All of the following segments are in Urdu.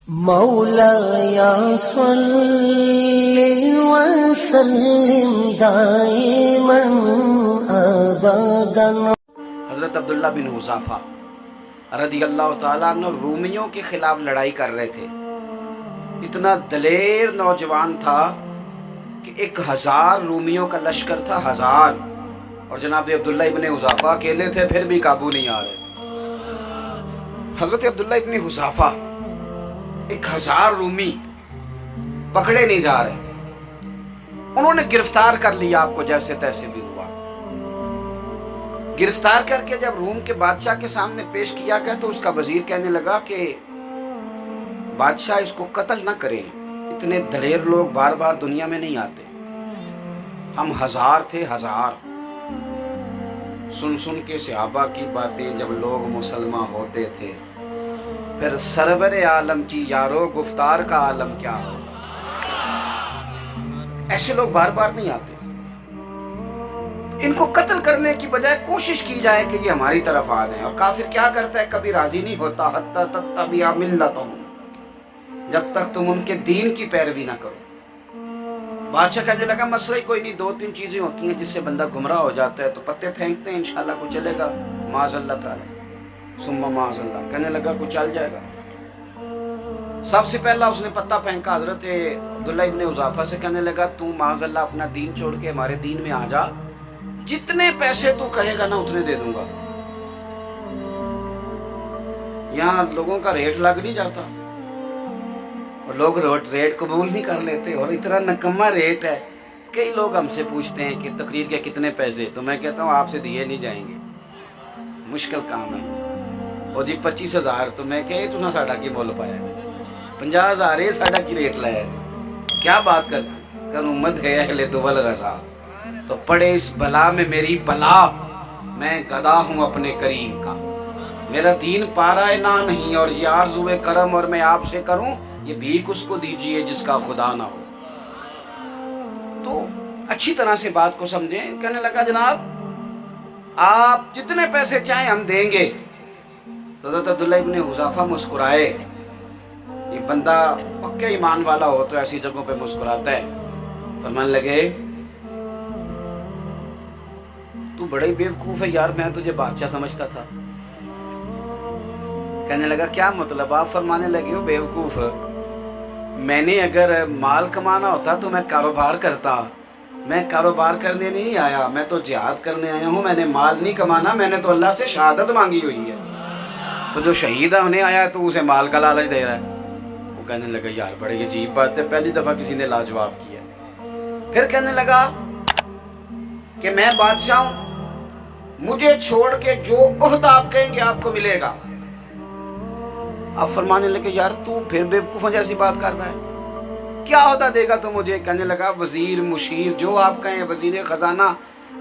مولایا صلی وسلم دائما ابدا۔ حضرت عبداللہ بن حذافہ رضی اللہ تعالیٰ عنہ رومیوں کے خلاف لڑائی کر رہے تھے۔ اتنا دلیر نوجوان تھا کہ 1000 رومیوں کا لشکر تھا، 1000، اور جناب عبداللہ ابن حذافہ اکیلے تھے، پھر بھی قابو نہیں آ رہے۔ حضرت عبداللہ ابن حذافہ 1000 رومی پکڑے نہیں جا رہے، انہوں نے گرفتار کر لیا آپ کو جیسے تیسے بھی ہوا۔ گرفتار کر کے جب روم کے بادشاہ کے سامنے پیش کیا گیا تو اس کا وزیر کہنے لگا کہ بادشاہ اس کو قتل نہ کریں، اتنے دلیر لوگ بار بار دنیا میں نہیں آتے، ہم 1000 تھے، 1000۔ سن کے صحابہ کی باتیں جب لوگ مسلمان ہوتے تھے، پھر سرور عالم کی یارو گفتار کا عالم کیا ہو۔ ایسے لوگ بار بار نہیں آتے، ان کو قتل کرنے کی بجائے کوشش کی جائے کہ یہ ہماری طرف آ جائیں۔ اور کافر کیا کرتا ہے، کبھی راضی نہیں ہوتا، حتی تتبع ملتہم، جب تک تم ان کے دین کی پیروی نہ کرو۔ بادشاہ کہنے لگا مسئلہ ہی کوئی نہیں، 2-3 چیزیں ہوتی ہیں جس سے بندہ گمراہ ہو جاتا ہے، تو پتے پھینکتے ہیں، انشاءاللہ کچھ چلے گا، معاذ اللہ تعالی ثم معاذ اللہ، کہنے لگا کچھ چل جائے گا۔ سب سے پہلا اس نے پتہ پھینکا حضرت عبداللہ ابن حذافہ سے، کہنے لگا تو معاذ اللہ اپنا دین چھوڑ کے ہمارے دین میں آ جا، جتنے پیسے تو کہے گا نا اتنے دے دوں گا۔ یہاں لوگوں کا ریٹ لگ نہیں جاتا، اور لوگ ریٹ قبول نہیں کر لیتے، اور اتنا نکما ریٹ ہے۔ کئی لوگ ہم سے پوچھتے ہیں کہ تقریر کے کتنے پیسے، تو میں کہتا ہوں آپ سے دیے نہیں جائیں گے، مشکل کام ہے۔ اور جی 25,000، تو میں کہ تو نہ ساڑھا کی مول پایا، 50,000 یہ ساڑھا کی ریٹ لایا ہے، کیا بات کروں مد ہے اہل دول رضا، تو پڑے اس بلا میں میری بلا، میں گدا ہوں اپنے کریم کا، میرا دین پارا نہ نہیں، اور یہ آرزوئے کرم اور میں آپ سے کروں، یہ بھیک اس کو دیجئے جس کا خدا نہ ہو۔ تو اچھی طرح سے بات کو سمجھیں۔ کہنے لگا جناب آپ جتنے پیسے چاہیں ہم دیں گے۔ تو حضرت عبداللہ ابن حذافہ مسکرائے، یہ بندہ پکے ایمان والا ہو تو ایسی جگہوں پہ مسکراتا ہے۔ فرمانے لگے تو بڑے ہی بیوقوف ہے یار، میں تجھے بادشاہ سمجھتا تھا۔ کہنے لگا کیا مطلب؟ آپ فرمانے لگے ہو بیوقوف، میں نے اگر مال کمانا ہوتا تو میں کاروبار کرتا، میں کاروبار کرنے نہیں آیا، میں تو جہاد کرنے آیا ہوں، میں نے مال نہیں کمانا، میں نے تو اللہ سے شہادت مانگی ہوئی ہے۔ تو جو شہید ہونے آیا ہے تو اسے مال کا لالچ دے رہا ہے۔ وہ کہنے لگا یار بڑی عجیب بات ہے، پہلی دفعہ کسی نے لاجواب کیا۔ پھر کہنے لگا کہ میں بادشاہ ہوں، مجھے چھوڑ کے جو عہدہ آپ کہیں گے آپ کو ملے گا۔ آپ فرمانے لگے یار تو پھر بیوقوفوں جیسی بات کر رہا ہے، کیا عہدہ دے گا تو مجھے؟ کہنے لگا وزیر، مشیر، جو آپ کہیں، وزیر خزانہ۔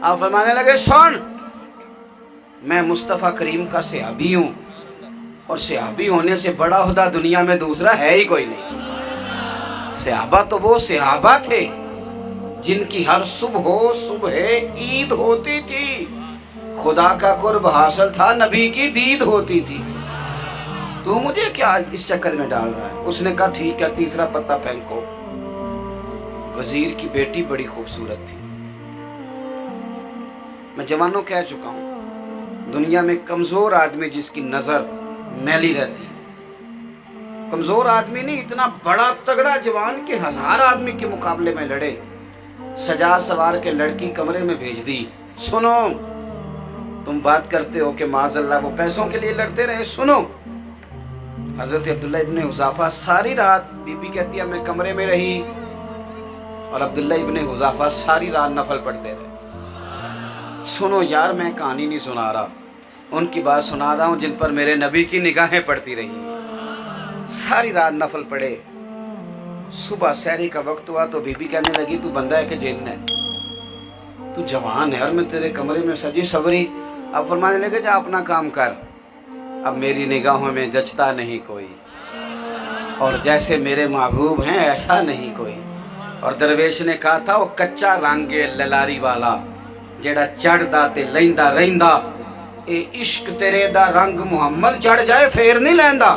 آپ فرمانے لگے سن، میں مصطفیٰ کریم کا صحابی ہوں، اور صحابی ہونے سے بڑا عہدہ دنیا میں دوسرا ہے ہی کوئی نہیں۔ صحابہ تو وہ صحابہ تھے جن کی ہر صبح عید ہوتی تھی، خدا کا قرب حاصل تھا، نبی کی دید ہوتی تھی، تو مجھے کیا اس چکر میں ڈال رہا ہے؟ اس نے کہا ٹھیک ہے، تیسرا پتہ پھینکو۔ وزیر کی بیٹی بڑی خوبصورت تھی۔ میں جوانوں کہہ چکا ہوں، دنیا میں کمزور آدمی جس کی نظر میلی رہتی ہے، کمزور آدمی نہیں، اتنا بڑا تگڑا جوان کہ 1000 آدمی کے مقابلے میں لڑے، سجا سوار کے لڑکی کمرے میں بھیج دی۔ سنو، تم بات کرتے ہو کہ معاذ اللہ وہ پیسوں کے لیے لڑتے رہے، سنو۔ حضرت عبداللہ ابن حذافہ ساری رات، بی بی کہتی ہے میں کمرے میں رہی، اور عبداللہ ابن حذافہ ساری رات نفل پڑھتے رہے۔ سنو یار، میں کہانی نہیں سنا رہا، ان کی بات سنا رہا ہوں جن پر میرے نبی کی نگاہیں پڑتی رہی۔ ساری رات نفل پڑھے، صبح سحری کا وقت ہوا تو بی بی کہنے لگی تو بندہ ہے کہ جن ہے؟ تو جوان ہے اور میں تیرے کمرے میں سجی سوری۔ اب فرمانے لگے جا اپنا کام کر، اب میری نگاہوں میں جچتا نہیں کوئی، اور جیسے میرے محبوب ہیں ایسا نہیں کوئی۔ اور درویش نے کہا تھا وہ کچا رنگے للاری والا جیڑا چڑھ دا تے لیندا رہندا، اے عشق تیرے دا رنگ محمد چڑھ جائے پھر نہیں لیندا۔